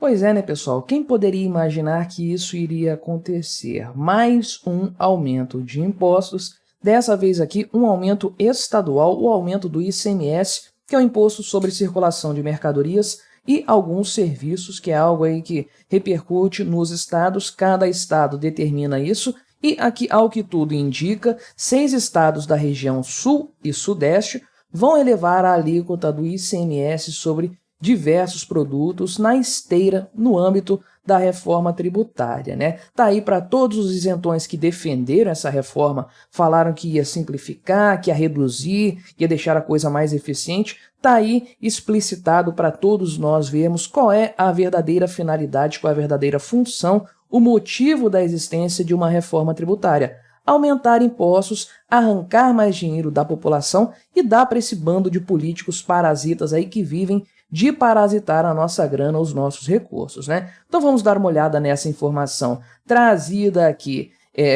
Pois é, né, pessoal? Quem poderia imaginar que isso iria acontecer? Mais um aumento de impostos, dessa vez aqui um aumento estadual, o aumento do ICMS, que é o Imposto sobre Circulação de Mercadorias e alguns serviços, que é algo aí que repercute nos estados, cada estado determina isso, e aqui, ao que tudo indica, 6 estados da região sul e sudeste vão elevar a alíquota do ICMS sobre diversos produtos na esteira no âmbito da reforma tributária, né? Tá aí para todos os isentões que defenderam essa reforma, falaram que ia simplificar, que ia reduzir, que ia deixar a coisa mais eficiente. Tá aí explicitado para todos nós vermos qual é a verdadeira finalidade, qual é a verdadeira função, o motivo da existência de uma reforma tributária. Aumentar impostos, arrancar mais dinheiro da população e dar para esse bando de políticos parasitas aí que vivem de parasitar a nossa grana, os nossos recursos, né? Então vamos dar uma olhada nessa informação trazida aqui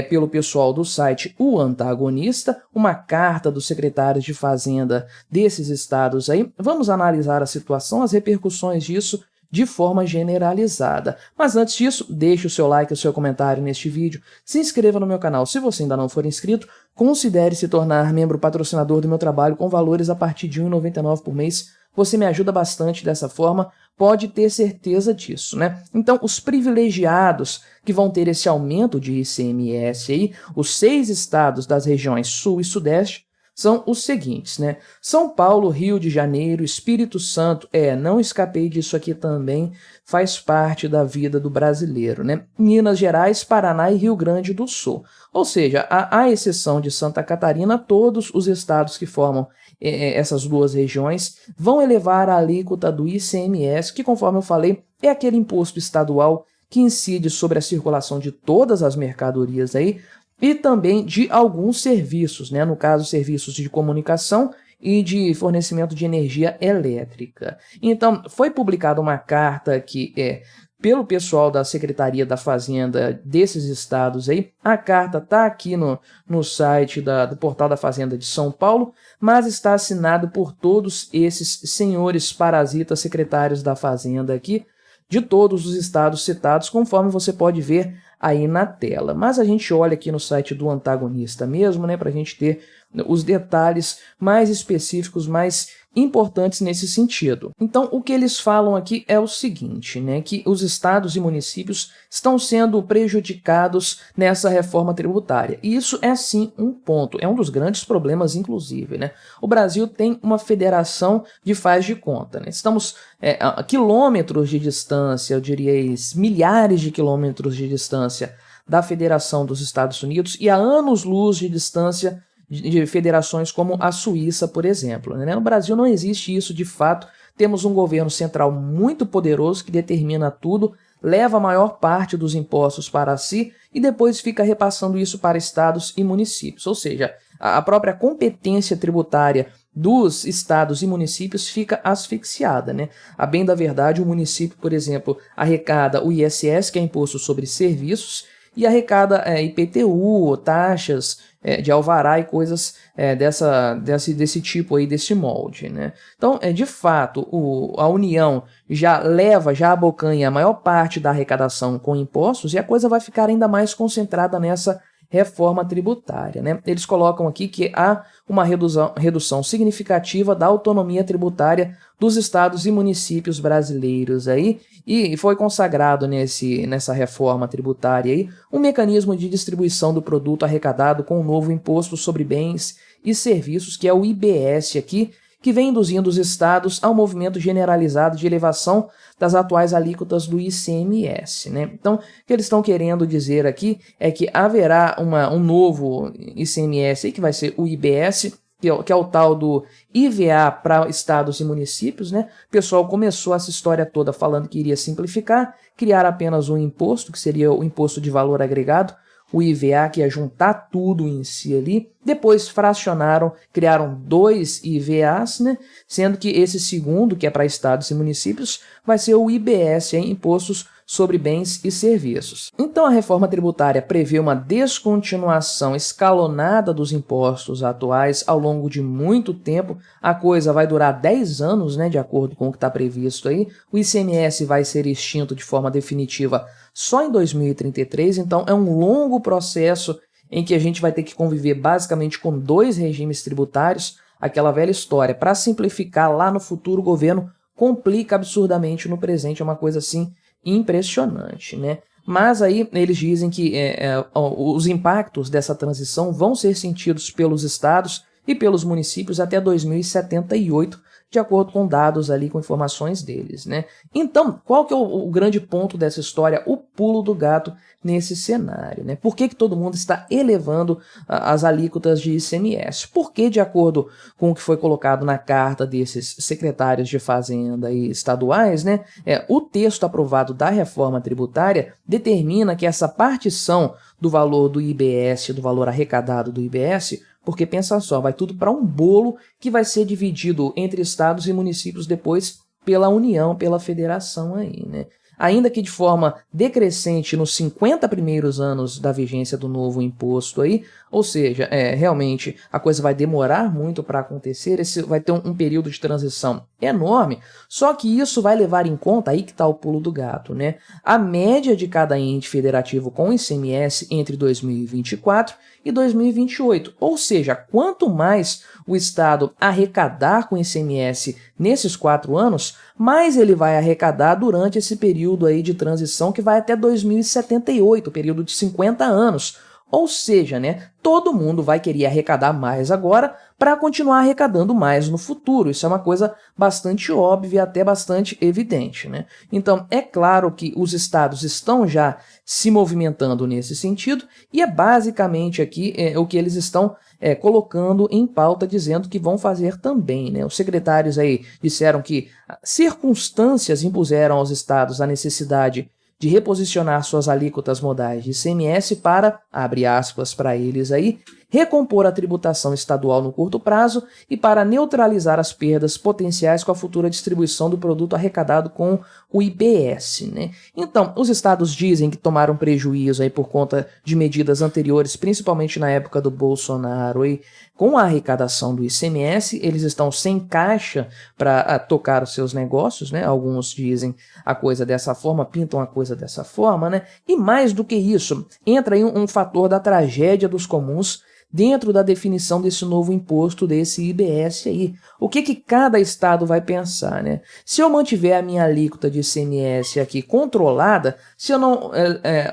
pelo pessoal do site O Antagonista, uma carta dos secretários de Fazenda desses estados aí. Vamos analisar a situação, as repercussões disso de forma generalizada. Mas antes disso, deixe o seu like e o seu comentário neste vídeo, se inscreva no meu canal se você ainda não for inscrito, considere se tornar membro patrocinador do meu trabalho com valores a partir de R$ 1,99 por mês. Você me ajuda bastante dessa forma, pode ter certeza disso, né? Então, os privilegiados que vão ter esse aumento de ICMS aí, os 6 estados das regiões sul e sudeste, são os seguintes, né? São Paulo, Rio de Janeiro, Espírito Santo, não escapei disso aqui também, faz parte da vida do brasileiro, né? Minas Gerais, Paraná e Rio Grande do Sul. Ou seja, à exceção de Santa Catarina, todos os estados que formam essas duas regiões vão elevar a alíquota do ICMS, que, conforme eu falei, é aquele imposto estadual que incide sobre a circulação de todas as mercadorias aí, e também de alguns serviços, né? No caso, serviços de comunicação e de fornecimento de energia elétrica. Então, foi publicada uma carta aqui pelo pessoal da Secretaria da Fazenda desses estados aí. A carta está aqui no site do Portal da Fazenda de São Paulo, mas está assinado por todos esses senhores parasitas secretários da Fazenda aqui, de todos os estados citados, conforme você pode ver aí na tela. Mas a gente olha aqui no site do Antagonista mesmo, né, para a gente ter os detalhes mais específicos, mais importantes nesse sentido. Então, o que eles falam aqui é o seguinte, né, que os estados e municípios estão sendo prejudicados nessa reforma tributária. E isso é sim um ponto, é um dos grandes problemas, inclusive, né? O Brasil tem uma federação de faz de conta, né? Estamos a quilômetros de distância, eu diria milhares de quilômetros de distância da Federação dos Estados Unidos e a anos-luz de distância de federações como a Suíça, por exemplo, né? No Brasil não existe isso de fato, temos um governo central muito poderoso que determina tudo, leva a maior parte dos impostos para si e depois fica repassando isso para estados e municípios, ou seja, a própria competência tributária dos estados e municípios fica asfixiada, né? A bem da verdade, o município, por exemplo, arrecada o ISS, que é Imposto sobre Serviços, e arrecada IPTU, taxas de alvará e coisas desse tipo aí, desse molde, né? Então, de fato, a União já abocanha a maior parte da arrecadação com impostos e a coisa vai ficar ainda mais concentrada nessa reforma tributária, né? Eles colocam aqui que há uma redução significativa da autonomia tributária dos estados e municípios brasileiros aí, e foi consagrado nessa reforma tributária aí um mecanismo de distribuição do produto arrecadado com o novo Imposto sobre Bens e Serviços, que é o IBS aqui, que vem induzindo os estados ao movimento generalizado de elevação das atuais alíquotas do ICMS, né? Então, o que eles estão querendo dizer aqui é que haverá um novo ICMS, aí, que vai ser o IBS, que é o tal do IVA para estados e municípios, né? O pessoal começou essa história toda falando que iria simplificar, criar apenas um imposto, que seria o Imposto de Valor Agregado, o IVA, que ia juntar tudo em si ali. Depois fracionaram, criaram 2 IVAs, né? Sendo que esse segundo, que é para estados e municípios, vai ser o IBS, Impostos sobre bens e serviços. Então a reforma tributária prevê uma descontinuação escalonada dos impostos atuais ao longo de muito tempo. A coisa vai durar 10 anos, né, de acordo com o que está previsto aí. O ICMS vai ser extinto de forma definitiva só em 2033, então é um longo processo em que a gente vai ter que conviver basicamente com 2 regimes tributários, aquela velha história. Para simplificar, lá no futuro o governo complica absurdamente no presente, é uma coisa assim impressionante, né? Mas aí eles dizem que os impactos dessa transição vão ser sentidos pelos estados e pelos municípios até 2078, de acordo com dados ali, com informações deles, né? Então, qual que é o grande ponto dessa história, o pulo do gato nesse cenário, né? Por que todo mundo está elevando as alíquotas de ICMS? Porque, de acordo com o que foi colocado na carta desses secretários de Fazenda e estaduais, né, o texto aprovado da reforma tributária determina que essa partição do valor do IBS, do valor arrecadado do IBS, porque pensa só, vai tudo para um bolo que vai ser dividido entre estados e municípios depois pela União, pela federação aí, né? Ainda que de forma decrescente nos 50 primeiros anos da vigência do novo imposto aí, ou seja, realmente a coisa vai demorar muito para acontecer, vai ter um período de transição enorme, só que isso vai levar em conta, aí que está o pulo do gato, né? A média de cada ente federativo com ICMS entre 2024 e 2028, ou seja, quanto mais o Estado arrecadar com ICMS nesses 4 anos, mais ele vai arrecadar durante esse período aí de transição que vai até 2078, período de 50 anos. Ou seja, né, todo mundo vai querer arrecadar mais agora para continuar arrecadando mais no futuro. Isso é uma coisa bastante óbvia, até bastante evidente, né? Então, é claro que os estados estão já se movimentando nesse sentido e é basicamente aqui o que eles estão colocando em pauta, dizendo que vão fazer também, né? Os secretários aí disseram que circunstâncias impuseram aos estados a necessidade de reposicionar suas alíquotas modais de ICMS para, abre aspas para eles aí, recompor a tributação estadual no curto prazo e para neutralizar as perdas potenciais com a futura distribuição do produto arrecadado com o IBS, né? Então, os estados dizem que tomaram prejuízo aí por conta de medidas anteriores, principalmente na época do Bolsonaro, e com a arrecadação do ICMS, eles estão sem caixa para tocar os seus negócios, né? Alguns dizem a coisa dessa forma, pintam a coisa dessa forma, né? E mais do que isso, entra aí um fator da tragédia dos comuns dentro da definição desse novo imposto, desse IBS aí. O que cada estado vai pensar, né? Se eu mantiver a minha alíquota de ICMS aqui controlada, se eu não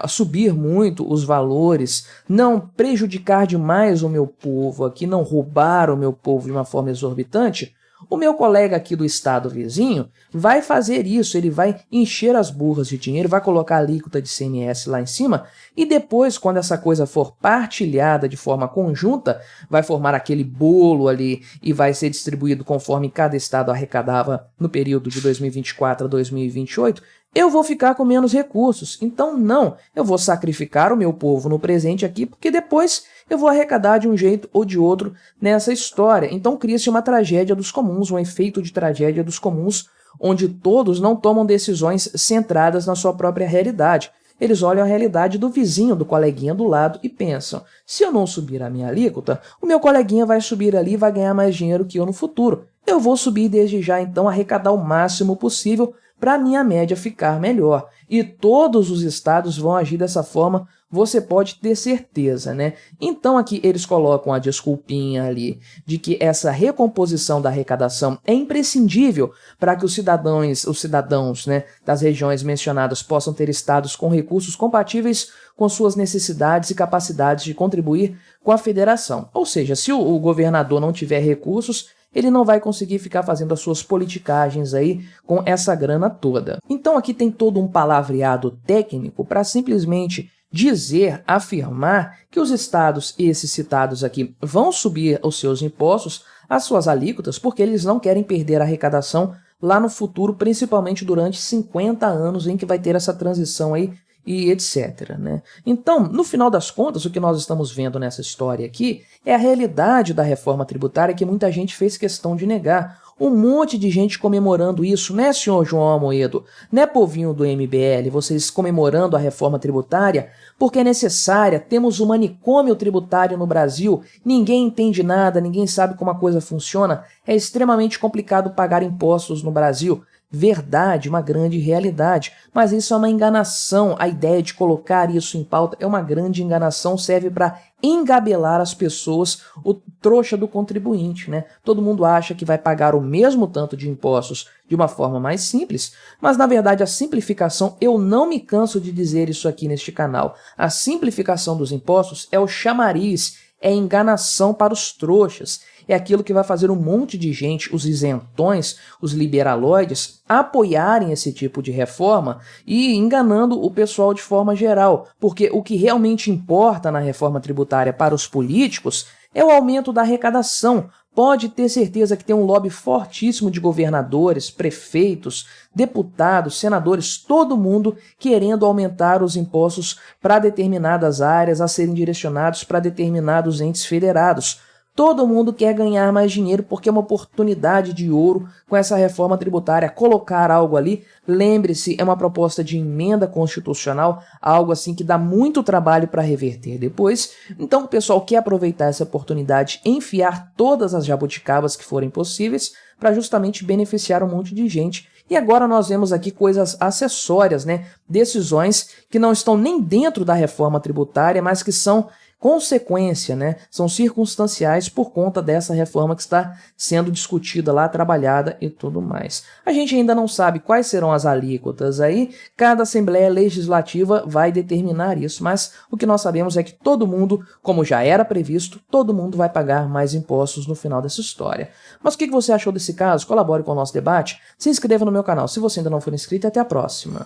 subir muito os valores, não prejudicar demais o meu povo aqui, não roubar o meu povo de uma forma exorbitante, o meu colega aqui do estado vizinho vai fazer isso, ele vai encher as burras de dinheiro, vai colocar a alíquota de ICMS lá em cima e depois, quando essa coisa for partilhada de forma conjunta, vai formar aquele bolo ali e vai ser distribuído conforme cada estado arrecadava no período de 2024 a 2028, eu vou ficar com menos recursos. Então não, eu vou sacrificar o meu povo no presente aqui, porque depois eu vou arrecadar de um jeito ou de outro nessa história. Então cria-se uma tragédia dos comuns, um efeito de tragédia dos comuns, onde todos não tomam decisões centradas na sua própria realidade. Eles olham a realidade do vizinho, do coleguinha do lado e pensam, se eu não subir a minha alíquota, o meu coleguinha vai subir ali e vai ganhar mais dinheiro que eu no futuro. Eu vou subir desde já, então, arrecadar o máximo possível para a minha média ficar melhor. E todos os estados vão agir dessa forma, você pode ter certeza, né? Então aqui eles colocam a desculpinha ali de que essa recomposição da arrecadação é imprescindível para que os cidadãos, né, das regiões mencionadas possam ter estados com recursos compatíveis com suas necessidades e capacidades de contribuir com a federação. Ou seja, se o governador não tiver recursos, ele não vai conseguir ficar fazendo as suas politicagens aí com essa grana toda. Então aqui tem todo um palavreado técnico para simplesmente dizer, afirmar que os estados, esses citados aqui, vão subir os seus impostos, as suas alíquotas, porque eles não querem perder a arrecadação lá no futuro, principalmente durante 50 anos em que vai ter essa transição aí e etc, né? Então, no final das contas, o que nós estamos vendo nessa história aqui é a realidade da reforma tributária que muita gente fez questão de negar. um monte de gente comemorando isso, né, senhor João Amoedo? Né, povinho do MBL, vocês comemorando a reforma tributária? Porque é necessária, temos um manicômio tributário no Brasil, ninguém entende nada, ninguém sabe como a coisa funciona, é extremamente complicado pagar impostos no Brasil. Verdade, uma grande realidade, mas isso é uma enganação. A ideia de colocar isso em pauta é uma grande enganação, serve para engabelar as pessoas, o trouxa do contribuinte, né? Todo mundo acha que vai pagar o mesmo tanto de impostos de uma forma mais simples, mas na verdade a simplificação, eu não me canso de dizer isso aqui neste canal, a simplificação dos impostos é o chamariz, é enganação para os trouxas, é aquilo que vai fazer um monte de gente, os isentões, os liberaloides, apoiarem esse tipo de reforma e enganando o pessoal de forma geral, porque o que realmente importa na reforma tributária para os políticos é o aumento da arrecadação. Pode ter certeza que tem um lobby fortíssimo de governadores, prefeitos, deputados, senadores, todo mundo querendo aumentar os impostos para determinadas áreas a serem direcionados para determinados entes federados. Todo mundo quer ganhar mais dinheiro porque é uma oportunidade de ouro com essa reforma tributária. Colocar algo ali, lembre-se, é uma proposta de emenda constitucional, algo assim que dá muito trabalho para reverter depois. Então o pessoal quer aproveitar essa oportunidade, enfiar todas as jabuticabas que forem possíveis para justamente beneficiar um monte de gente. E agora nós vemos aqui coisas acessórias, né? Decisões que não estão nem dentro da reforma tributária, mas que são consequência, né? São circunstanciais por conta dessa reforma que está sendo discutida lá, trabalhada e tudo mais. A gente ainda não sabe quais serão as alíquotas aí, cada Assembleia Legislativa vai determinar isso, mas o que nós sabemos é que todo mundo, como já era previsto, todo mundo vai pagar mais impostos no final dessa história. Mas o que você achou desse caso? Colabore com o nosso debate, se inscreva no meu canal se você ainda não for inscrito e até a próxima.